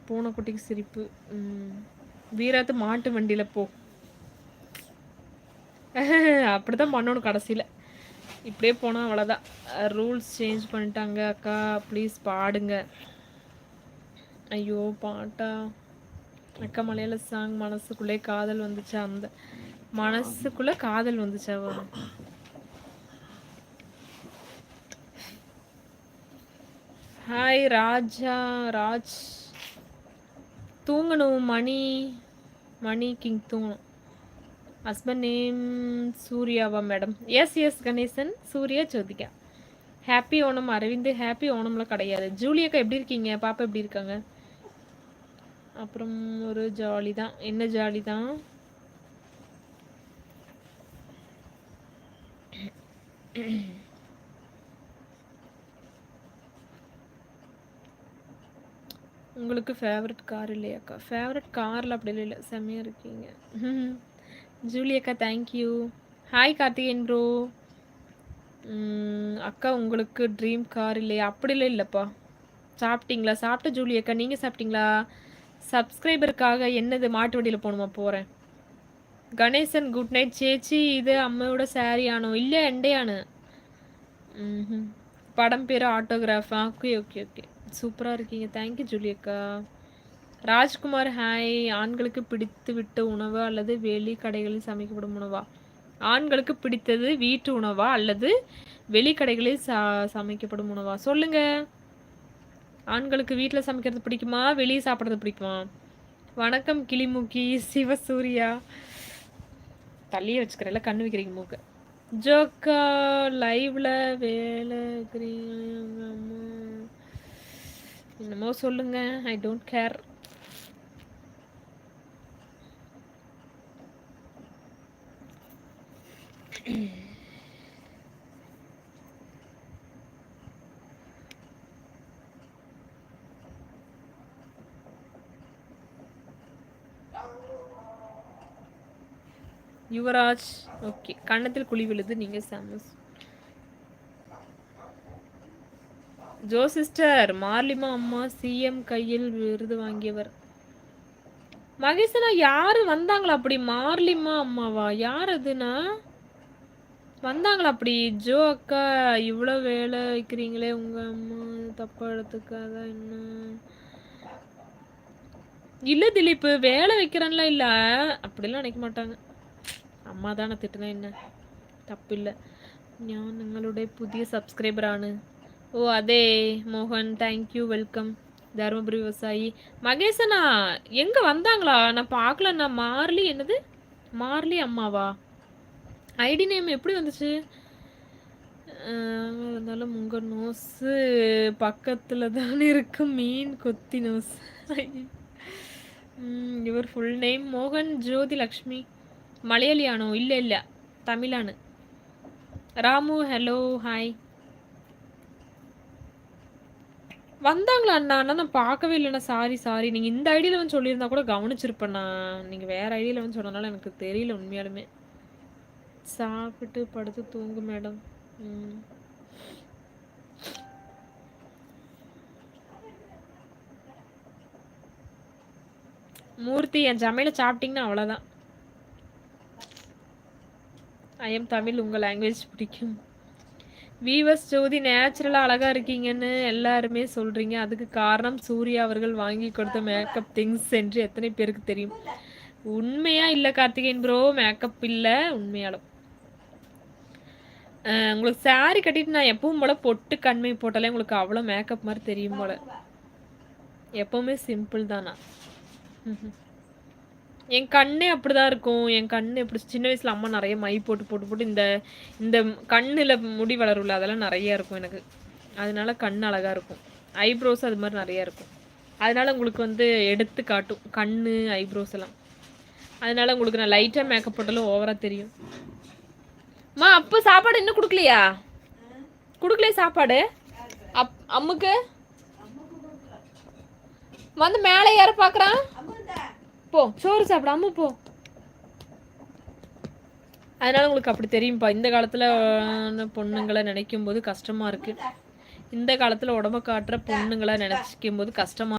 பூனைக்குட்டிக்கு சிரிப்பு. வீராத்து மாட்டு வண்டியில் போ. அப்படிதான் பண்ணணும் கடைசியில். இப்படியே போனால் அவ்வளோதான். ரூல்ஸ் சேஞ்ச் பண்ணிட்டாங்க அக்கா, ப்ளீஸ் பாடுங்க. ஐயோ பாட்டா அக்கா, மலையாள சாங். மனசுக்குள்ளே காதல் வந்துச்சா? அந்த மனசுக்குள்ளே காதல் வந்துச்சா? ஹாய் ராஜா ராஜ். தூங்கணும். மணி கிங் தூங்கணும். ஹஸ்பண்ட் நேம் சூர்யாவா madam? Yes Ganesan, Surya Jyothika. Happy Onam Aravind. Happy ஓணம்லாம் கிடையாது. ஜூலியக்கா எப்படி இருக்கீங்க? பாப்பா எப்படி இருக்காங்க? அப்புறம் ஒரு ஜாலி தான். என்ன ஜாலி தான்? உங்களுக்கு ஃபேவரட் கார் இல்லையாக்கா? ஃபேவரட் காரில் அப்படி இல்லை, செம்மையாக இருக்கீங்க. ஜூலியக்கா தேங்க்யூ. Hi Karthikeyan bro. அக்கா உங்களுக்கு ட்ரீம் கார் இல்லையா? அப்படிலாம் இல்லைப்பா. சாப்பிட்டீங்களா? சாப்பிட்ட ஜூலியக்கா. நீங்கள் சாப்பிட்டீங்களா? சப்ஸ்கிரைபருக்காக என்னது மாட்டு வண்டியில் போகணுமா? போகிறேன். கணேசன் குட் நைட் சேச்சி. இது அம்மையோட சாரி ஆனோ? இல்லை எண்டையானு. படம் பேர் ஆட்டோகிராஃபா? ஓகே ஓகே ஓகே, சூப்பராக இருக்கீங்க. தேங்க்யூ ஜூலியக்கா. ராஜ்குமார் ஹாய். ஆண்களுக்கு பிடித்து விட்ட உணவா அல்லது வெளி கடைகளில் சமைக்கப்படும் உணவா? ஆண்களுக்கு பிடித்தது வீட்டு உணவா அல்லது வெளி கடைகளில் சமைக்கப்படும் உணவா? சொல்லுங்க. ஆண்களுக்கு வீட்டில் சமைக்கிறது பிடிக்குமா, வெளியே சாப்பிட்றது பிடிக்குமா? வணக்கம் கிளிமுக்கி. சிவசூர்யா. தள்ளியே வச்சுக்கிறேன்ல, கண்ணு வைக்கிறீங்க மூக்க. ஜோக்கா லைவ்ல வேலை என்னமோ சொல்லுங்க, I don't care. Yuvraj okay. கன்னத்தில் குழி விழுது. நீங்கள் சாமஸ். Joe sister. மார்லிமா அம்மா சிஎம் கையில் விருது வாங்கியவர். மகேசனா யாரு வந்தாங்களா அப்படி? மார்லிமா அம்மாவா? யார் அதுனா வந்தாங்களா அப்படி? ஜோ அக்கா இவ்வளோ வேலை வைக்கிறீங்களே, உங்க அம்மா தப்பா எடுத்துக்காத என்ன? இல்ல திலீப், வேலை வைக்கிறேன்லாம் இல்லை, அப்படிலாம் நினைக்க மாட்டாங்க. அம்மா தானே திட்டுனா என்ன, தப்பு இல்லை. நான் നിങ്ങളുടെ புதிய சப்ஸ்கிரைபரானு. ஓ அதே மோகன், தேங்க்யூ, வெல்கம். தருமபுரி விவசாயி. மகேசனா எங்கே வந்தாங்களா? நான் பார்க்கலண்ணா. மார்லி என்னது? மார்லி அம்மாவா? ஐடி நேம் எப்படி வந்துச்சு? இருந்தாலும் உங்கள் நோஸு பக்கத்தில் தான் இருக்கு. மீன் கொத்தி நோஸ். இவர் ஃபுல் நேம் மோகன் ஜோதி லக்ஷ்மி. மலையாளியானோ? இல்லை இல்லை, தமிழானு. Ramu hello hi. வந்தாங்களா அண்ணா? அண்ணா நான் பார்க்கவே இல்லைண்ணா. சாரி. நீங்கள் இந்த ஐடியில் வந்து சொல்லியிருந்தா கூட கவனிச்சிருப்பேண்ணா. நீங்கள் வேறு ஐடியில் வந்து சொன்னனால எனக்கு தெரியல உண்மையாலுமே. சாப்பிட்டு படுத்து தூங்கு மேடம். மூர்த்தி, என் சமையலை சாப்பிட்டீங்கன்னா அவ்வளோதான். I am Tamil. உங்கள் லாங்குவேஜ் பிடிக்கும். வீவர்ஸ் ஜோதி நேச்சுரலாக அழகாக இருக்கீங்கன்னு எல்லாருமே சொல்கிறீங்க. அதுக்கு காரணம் சூர்யா அவர்கள் வாங்கி கொடுத்த மேக்கப் திங்ஸ் என்று எத்தனை பேருக்கு தெரியும்? உண்மையா இல்லை கார்த்திகேயன் ப்ரோ, மேக்கப் இல்லை உண்மையாலும். உங்களுக்கு சாரி கட்டிட்டு நான் எப்பவும் போல் பொட்டு கண்மை போட்டாலே உங்களுக்கு அவ்வளோ மேக்கப் மாதிரி தெரியும் போல். எப்போவுமே சிம்பிள் தானா? என் கண்ணே அப்படிதான் இருக்கும். என் கண்ணு எப்படி சின்ன வயசில் அம்மா நிறைய மை போட்டு இந்த இந்த கண்ணில் முடி வளரும்ல, அதெல்லாம் நிறையா இருக்கும் எனக்கு. அதனால கண் அழகாக இருக்கும். ஐப்ரோஸ் அது மாதிரி நிறையா இருக்கும். அதனால உங்களுக்கு வந்து எடுத்து காட்டும் கண், ஐப்ரோஸ் எல்லாம். அதனால உங்களுக்கு நான் லைட்டாக மேக்கப் போட்டாலும் ஓவராக தெரியும். அம்மா அப்போ சாப்பாடு இன்னும் கொடுக்கலையா? கொடுக்கலையே சாப்பாடு அம்முக்கு? வந்து மேலே யார பார்க்குறான்? போ சோறு சாப்பிட அம்மா போ. அதனால உங்களுக்கு அப்படி தெரியும்ப்பா. இந்த காலத்தில் பொண்ணுங்களை நினைக்கும் போது கஷ்டமாக இருக்குது. இந்த காலத்தில் உடம்ப காட்டுற பொண்ணுங்களை நினச்சிக்கும் போது கஷ்டமாக